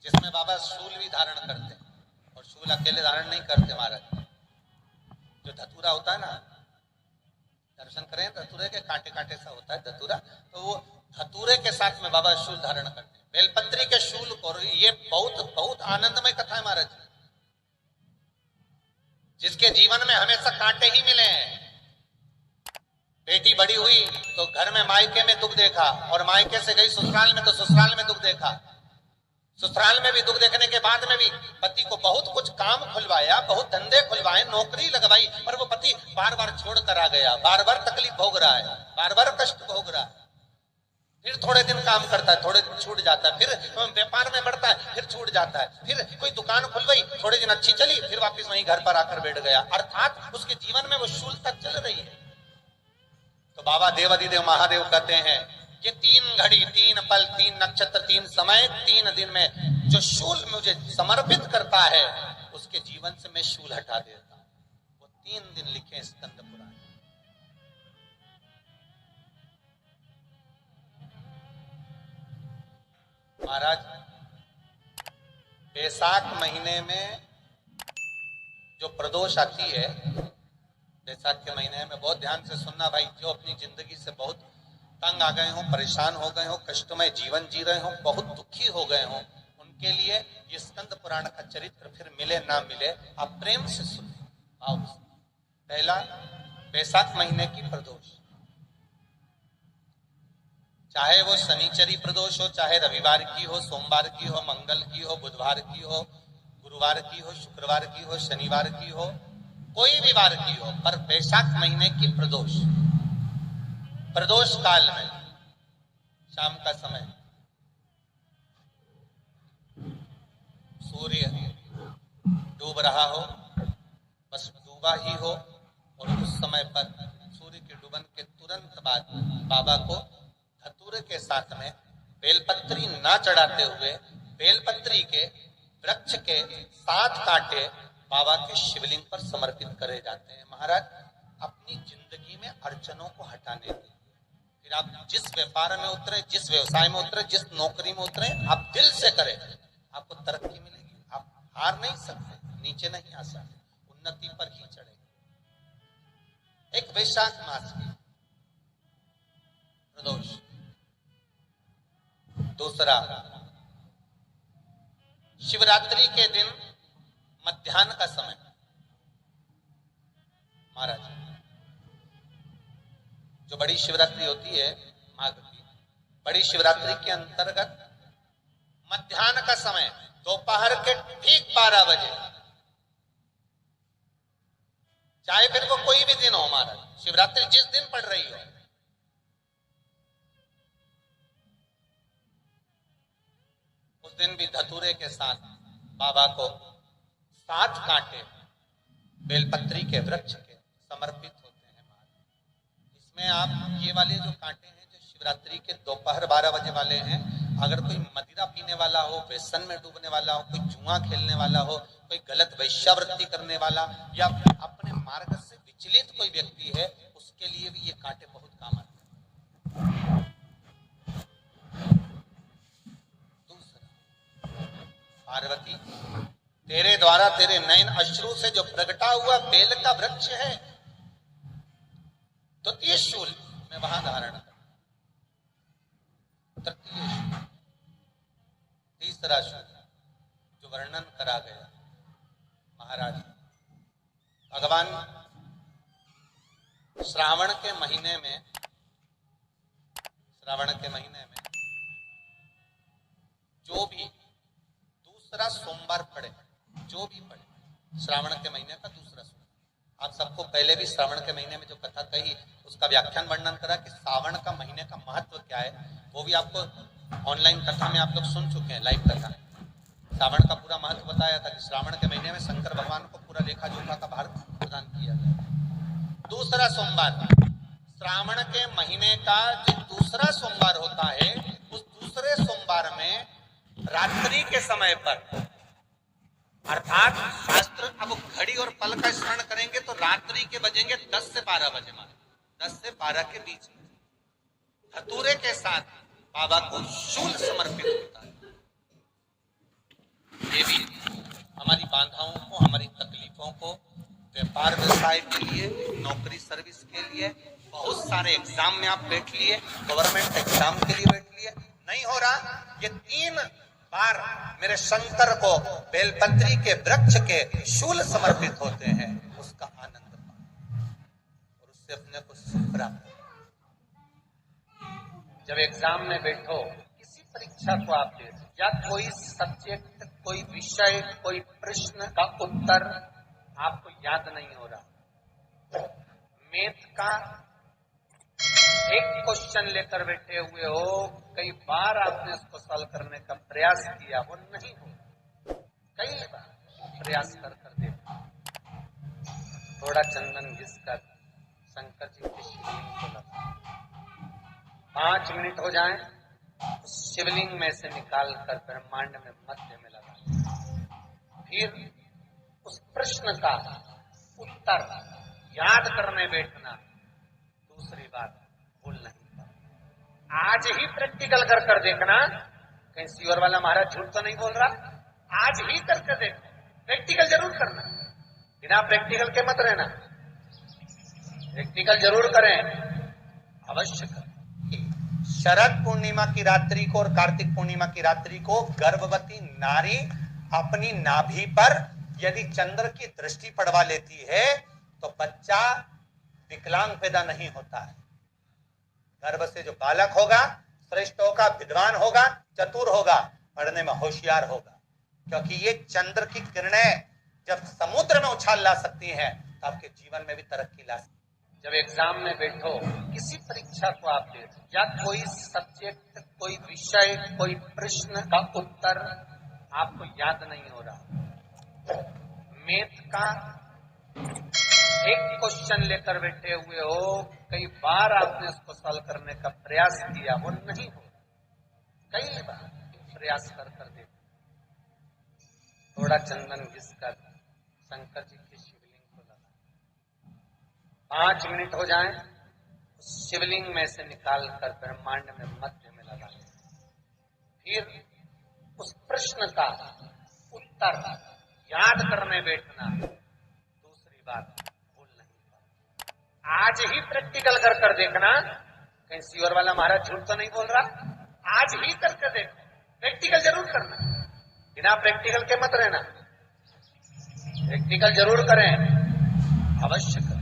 जिसमें बाबा शूल भी धारण करते हैं, और शूल अकेले धारण नहीं करते महाराज। जो धतूरा होता है ना, दर्शन करें धतूरे के, कांटे कांटे सा होता है धतूरा, तो वो धतूरे के साथ में बाबा शूल धारण करते हैं, बेलपत्री के शूल को। ये बहुत बहुत आनंदमय कथा है महाराज, जिसके जीवन में हमेशा कांटे ही मिले हैं। बेटी बड़ी हुई तो घर में मायके में दुख देखा, और मायके से गई ससुराल में तो ससुराल में दुख देखा। ससुराल में भी दुख देखने के बाद में भी पति को बहुत कुछ काम खुलवाया, बहुत धंधे खुलवाए, नौकरी लगवाई, पर वो पति बार बार छोड़ कर आ गया, बार बार तकलीफ भोग रहा है, बार बार कष्ट भोग रहा है। फिर थोड़े दिन काम करता है, थोड़े दिन छूट जाता है, फिर व्यापार में बढ़ता है, फिर छूट जाता है, फिर कोई दुकान खुलवाई, थोड़े दिन अच्छी चली, फिर वापस वहीं घर पर आकर बैठ गया। अर्थात उसके जीवन में वो शूलता चल रही है। तो बाबा देवाधिदेव महादेव कहते हैं, ये 3 घड़ी 3 पल 3 नक्षत्र 3 समय 3 दिन में जो शूल मुझे समर्पित करता है, उसके जीवन से मैं शूल हटा देता हूं। वो 3 दिन लिखे स्कंद पुराण। महाराज, बैसाख महीने में जो प्रदोष आती है, बैसाख के महीने में बहुत ध्यान से सुनना भाई, जो अपनी जिंदगी से बहुत तंग आ गए हो, परेशान हो गए हो, कष्टमय जीवन जी रहे हो, बहुत दुखी हो गए हो, उनके लिए ये स्कंद पुराण का चरित्र फिर मिले ना मिले, आप प्रेम से सुने। आओ, पहला बैसाख महीने की प्रदोष, चाहे वो शनिचरी प्रदोष हो, चाहे रविवार की हो, सोमवार की हो, मंगल की हो, बुधवार की हो, गुरुवार की हो, शुक्रवार की हो, शनिवार की हो, कोई भी वार की हो, पर बैसाख महीने की प्रदोष, प्रदोष काल में शाम का समय सूर्य डूब रहा हो, बस डूबा ही हो, और उस समय पर सूर्य के डूबन के तुरंत बाद बाबा को धतूरे के साथ में बेलपत्री ना चढ़ाते हुए, बेलपत्री के वृक्ष के 7 कांटे बाबा के शिवलिंग पर समर्पित करे जाते हैं। महाराज, अपनी जिंदगी में अड़चनों को हटाने के लिए फिर आप जिस व्यापार में उतरे, जिस व्यवसाय में उतरे, जिस नौकरी में उतरे, आप दिल से करें, आपको तरक्की मिलेगी। आप हार नहीं सकते, नीचे नहीं आ सकते, उन्नति पर ही चढ़ेंगे। एक वैशाख मास की प्रदोष। दूसरा, शिवरात्रि के दिन मध्याह्न का समय। महाराज, जो बड़ी शिवरात्रि होती है माघ की, बड़ी शिवरात्रि के अंतर्गत मध्याह्न का समय, दोपहर के ठीक 12 बजे, चाहे फिर वो कोई भी दिन हो महाराज, शिवरात्रि जिस दिन पड़ रही हो, उस दिन भी धतूरे के साथ बाबा को 7 कांटे बेलपत्री के वृक्ष के समर्पित होते हैं महाराज। इसमें आप ये वाले जो कांटे हैं, जो शिवरात्रि के दोपहर 12 बजे वाले हैं, अगर कोई मदिरा पीने वाला हो, व्यसन में डूबने वाला हो, कोई जुआ खेलने वाला हो, कोई गलत वैश्यावृत्ति करने वाला, या अपने मार्ग से विचलित कोई व्यक्ति है, उसके लिए भी ये कांटे बहुत काम आते हैं। पार्वती, तेरे द्वारा तेरे नयन अश्रु से जो प्रगटा हुआ बेल का वृक्ष है, तो ये शूल मैं वहां धारण कर। तृतीय शूल, तीसरा शूल जो वर्णन करा गया महाराज, भगवान श्रावण के महीने में, जो भी दूसरा सोमवार पड़े, जो भी पड़े, श्रावण के महीने का दूसरा सोमवार। आप सबको पहले भी श्रावण के महीने में जो कथा कही, उसका व्याख्यान वर्णन करा कि श्रावण का महीने का महत्व क्या है, वो भी आपको ऑनलाइन कथा में आप लोग सुन चुके हैं, लाइव कथा। श्रावण का पूरा महत्व बताया था कि श्रावण के महीने में शंकर भगवान को पूरा लेखा जोखा का भार प्रदान किया गया। दूसरा सोमवार, श्रावण के महीने का जो दूसरा सोमवार होता है, उस दूसरे सोमवार में रात्रि के समय पर, अर्थात शास्त्र अब घड़ी और पल का स्मरण करेंगे तो रात्रि के बजेंगे 10 से 12 बजे, मारे 10 से 12 के बीच में धतूरे के साथ बाबा को शूल समर्पित होता है। व्यापार व्यवसाय के लिए, नौकरी सर्विस के लिए, बहुत सारे एग्जाम में आप बैठ लिए, गवर्नमेंट एग्जाम के लिए बैठ लिए, नहीं हो रहा। ये 3 बार मेरे शंकर को बेलपत्री के वृक्ष के शूल समर्पित होते हैं, उसका आनंद पाओ और उससे अपने को सुख प्राप्त। जब एग्जाम में बैठो, किसी परीक्षा को आप दे, या कोई सब्जेक्ट, कोई विषय, कोई प्रश्न का उत्तर आपको याद नहीं हो रहा, मैथ का एक क्वेश्चन लेकर बैठे हुए हो, कई बार आपने उसको सॉल्व करने का प्रयास किया, वो नहीं हो, कई बार प्रयास कर देखा, थोड़ा चंदन घिसकर शंकर जी के शिवलिंग को लगा, 5 मिनट हो जाएं, उस शिवलिंग में से निकाल कर ब्रह्मांड में मध्य में लगा, फिर उस प्रश्न का उत्तर याद करने बैठना। दूसरी बात, भूल नहीं पाए। आज ही प्रैक्टिकल कर देखना, कहीं सीवर वाला महाराज झूठ तो नहीं बोल रहा, आज ही करके देखो, प्रैक्टिकल जरूर करना, बिना प्रैक्टिकल के मत रहना, प्रैक्टिकल जरूर करें, अवश्य करें। शरद पूर्णिमा की रात्रि को और कार्तिक पूर्णिमा की रात्रि को गर्भवती नारी अपनी नाभि पर यदि चंद्र की दृष्टि पड़वा लेती है तो बच्चा विकलांग पैदा नहीं होता है। गर्भ से जो बालक होगा श्रेष्ठ होगा, विद्वान होगा, चतुर होगा, पढ़ने में होशियार होगा, क्योंकि ये चंद्र की किरणें जब समुद्र में उछाल ला सकती हैं तो आपके जीवन में भी तरक्की ला सकती है। जब एग्जाम में बैठो, किसी परीक्षा को आप दे, या कोई सब्जेक्ट, कोई विषय, कोई प्रश्न का उत्तर आपको याद नहीं हो रहा, मैथ का एक क्वेश्चन लेकर बैठे हुए हो, कई बार आपने उसको सॉल्व करने का प्रयास किया, वो नहीं हो, कई बार प्रयास कर देखा, थोड़ा चंदन घिसकर शंकर जी के शिवलिंग को लगा, 5 मिनट हो जाएं, उस शिवलिंग में से निकाल कर ब्रह्मांड में मध्य में लगा, फिर उस प्रश्न का उत्तर याद करने बैठना। दूसरी बात, भूल नहीं पाए। आज ही प्रैक्टिकल कर देखना, कहीं सीवर वाला महाराज झूठ तो नहीं बोल रहा, आज ही करके देखो, प्रैक्टिकल जरूर करना, बिना प्रैक्टिकल के मत रहना, प्रैक्टिकल जरूर करें, अवश्य करें।